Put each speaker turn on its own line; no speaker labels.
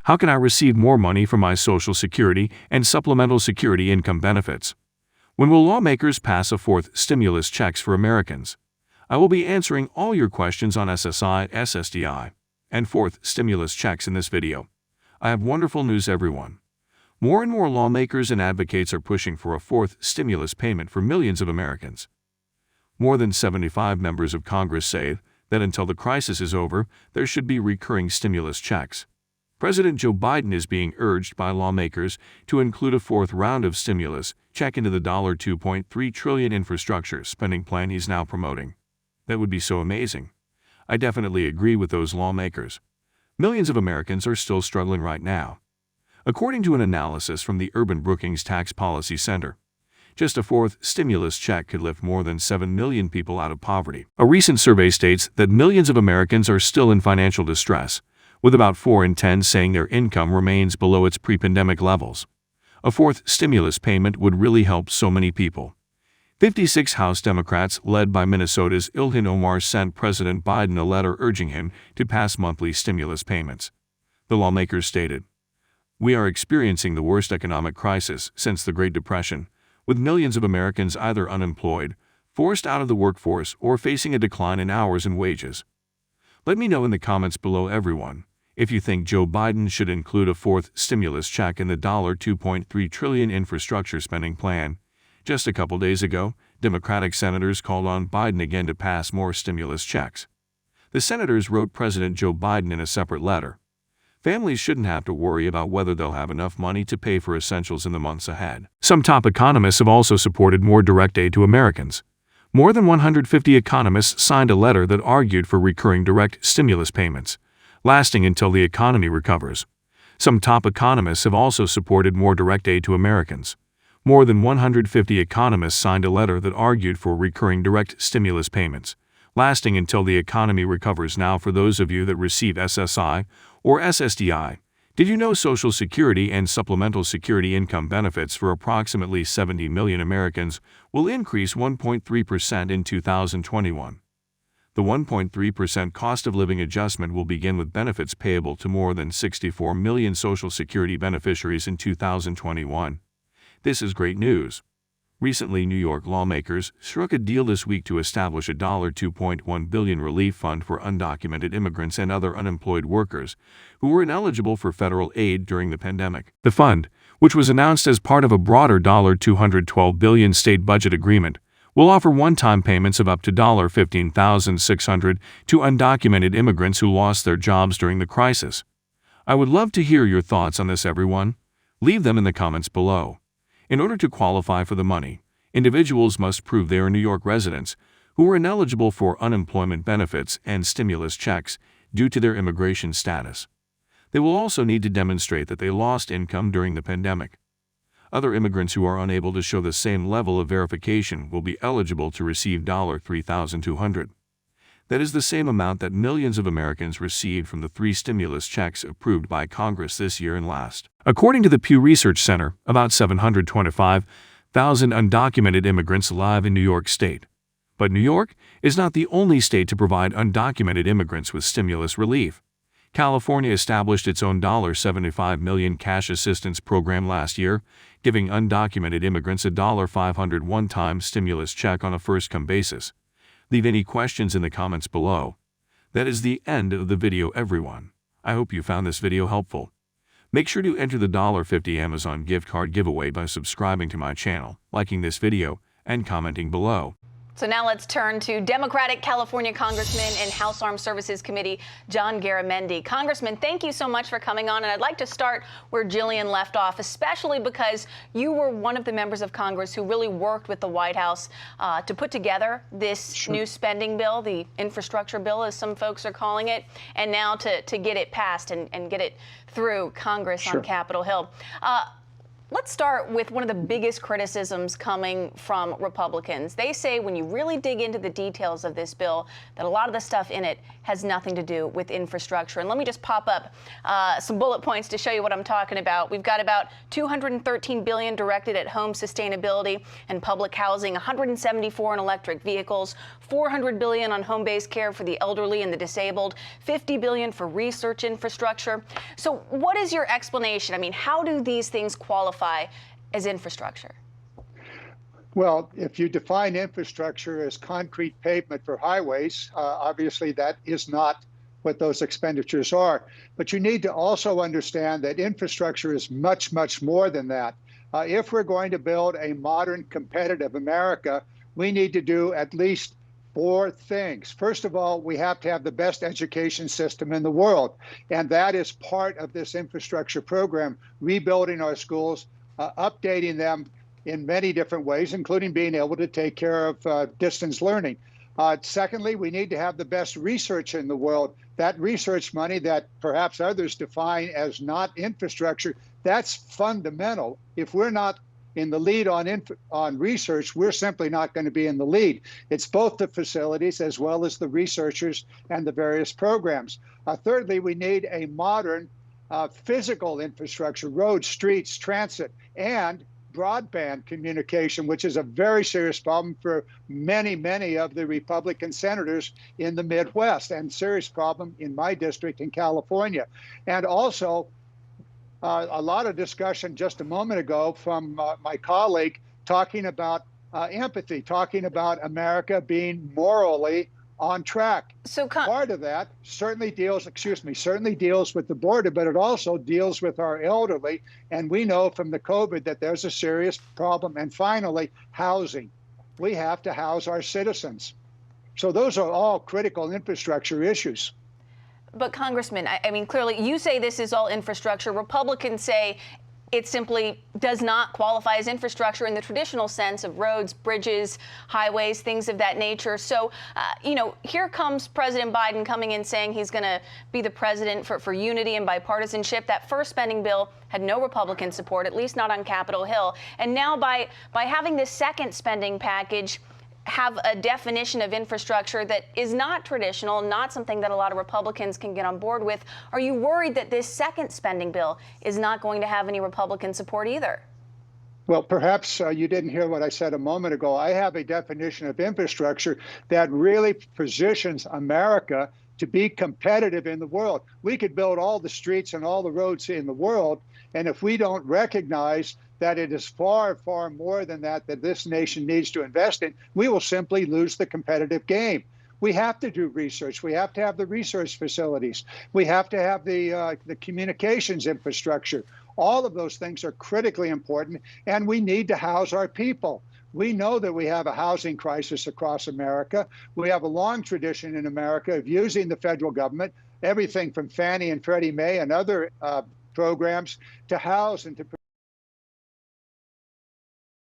How can I receive more money from my Social Security and Supplemental Security income benefits? When will lawmakers pass a fourth stimulus checks for Americans? I will be answering all your questions on SSI, SSDI, and fourth stimulus checks in this video. I have wonderful news, everyone. More and more lawmakers and advocates are pushing for a fourth stimulus payment for millions of Americans. More than 75 members of Congress say that until the crisis is over, there should be recurring stimulus checks. President Joe Biden is being urged by lawmakers to include a fourth round of stimulus check into the $2.3 trillion infrastructure spending plan he's now promoting. That would be so amazing. I definitely agree with those lawmakers. Millions of Americans are still struggling right now. According to an analysis from the Urban Brookings Tax Policy Center, just a fourth stimulus check could lift more than 7 million people out of poverty. A recent survey states that millions of Americans are still in financial distress, with about 4 in 10 saying their income remains below its pre-pandemic levels. A fourth stimulus payment would really help so many people. 56 House Democrats, led by Minnesota's Ilhan Omar, sent President Biden a letter urging him to pass monthly stimulus payments. The lawmakers stated, "We are experiencing the worst economic crisis since the Great Depression, with millions of Americans either unemployed, forced out of the workforce, or facing a decline in hours and wages." Let me know in the comments below, everyone, if you think Joe Biden should include a fourth stimulus check in the $2.3 trillion infrastructure spending plan. Just a couple days ago, Democratic senators called on Biden again to pass more stimulus checks. The senators wrote President Joe Biden in a separate letter. Families shouldn't have to worry about whether they'll have enough money to pay for essentials in the months ahead. Some top economists have also supported more direct aid to Americans. More than 150 economists signed a letter that argued for recurring direct stimulus payments, lasting until the economy recovers. Some top economists have also supported more direct aid to Americans. More than 150 economists signed a letter that argued for recurring direct stimulus payments, lasting until the economy recovers. Now, for those of you that receive SSI or SSDI, did you know Social Security and Supplemental Security income benefits for approximately 70 million Americans will increase 1.3% in 2021? The 1.3% cost of living adjustment will begin with benefits payable to more than 64 million Social Security beneficiaries in 2021. This is great news. Recently, New York lawmakers struck a deal this week to establish a $2.1 billion relief fund for undocumented immigrants and other unemployed workers who were ineligible for federal aid during the pandemic. The fund, which was announced as part of a broader $212 billion state budget agreement, will offer one-time payments of up to $15,600 to undocumented immigrants who lost their jobs during the crisis. I would love to hear your thoughts on this, everyone. Leave them in the comments below. In order to qualify for the money, individuals must prove they are New York residents who were ineligible for unemployment benefits and stimulus checks due to their immigration status. They will also need to demonstrate that they lost income during the pandemic. Other immigrants who are unable to show the same level of verification will be eligible to receive $3,200. That is the same amount that millions of Americans received from the 3 stimulus checks approved by Congress this year and last. According to the Pew Research Center, about 725,000 undocumented immigrants live in New York State. But New York is not the only state to provide undocumented immigrants with stimulus relief. California established its own $75 million cash assistance program last year, giving undocumented immigrants a $500 one-time stimulus check on a first-come basis. Leave any questions in the comments below. That is the end of the video, everyone. I hope you found this video helpful. Make sure to enter the $50 Amazon gift card giveaway by subscribing to my channel, liking this video, and commenting below.
So now let's turn to Democratic California Congressman and House Armed Services Committee John Garamendi. Congressman, thank you so much for coming on. And I'd like to start where Jillian left off, especially because you were one of the members of Congress who really worked with the White House to put together this new spending bill, the infrastructure bill, as some folks are calling it, and now to get it passed and get it through Congress on Capitol Hill. Let's start with one of the biggest criticisms coming from Republicans. They say when you really dig into the details of this bill, that a lot of the stuff in it has nothing to do with infrastructure. And let me just pop up some bullet points to show you what I'm talking about. We've got about $213 billion directed at home sustainability and public housing, $174 on electric vehicles, $400 billion on home-based care for the elderly and the disabled, $50 billion for research infrastructure. So what is your explanation? I mean, how do these things qualify as infrastructure?
Well, if you define infrastructure as concrete pavement for highways, obviously that is not what those expenditures are. But you need to also understand that infrastructure is much, much more than that. If we're going to build a modern, competitive America, we need to do at least 4 things. First of all, we have to have the best education system in the world. And that is part of this infrastructure program, rebuilding our schools, updating them in many different ways, including being able to take care of distance learning. Secondly, we need to have the best research in the world. That research money that perhaps others define as not infrastructure, that's fundamental. If we're not in the lead on research, we're simply not going to be in the lead. It's both the facilities as well as the researchers and the various programs. Thirdly, we need a modern physical infrastructure, roads, streets, transit, and broadband communication, which is a very serious problem for many, many of the Republican senators in the Midwest, and serious problem in my district in California. And also, a lot of discussion just a moment ago from my colleague talking about empathy, talking about America being morally on track.
So
part of that certainly deals with the border, but it also deals with our elderly. And we know from the COVID that there's a serious problem. And finally, housing. We have to house our citizens. So those are all critical infrastructure issues.
But Congressman, I mean, clearly you say this is all infrastructure. Republicans say it simply does not qualify as infrastructure in the traditional sense of roads, bridges, highways, things of that nature. So, here comes President Biden coming in saying he's going to be the president for unity and bipartisanship. That first spending bill had no Republican support, at least not on Capitol Hill. And now by having this second spending package have a definition of infrastructure that is not traditional, not something that a lot of Republicans can get on board with. Are you worried that this second spending bill is not going to have any Republican support either?
Well, perhaps you didn't hear what I said a moment ago. I have a definition of infrastructure that really positions America to be competitive in the world. We could build all the streets and all the roads in the world, and if we don't recognize that it is far, far more than that this nation needs to invest in, we will simply lose the competitive game. We have to do research. We have to have the research facilities. We have to have the communications infrastructure. All of those things are critically important, and we need to house our people. We know that we have a housing crisis across America. We have a long tradition in America of using the federal government, everything from Fannie and Freddie Mae and other programs, to house and to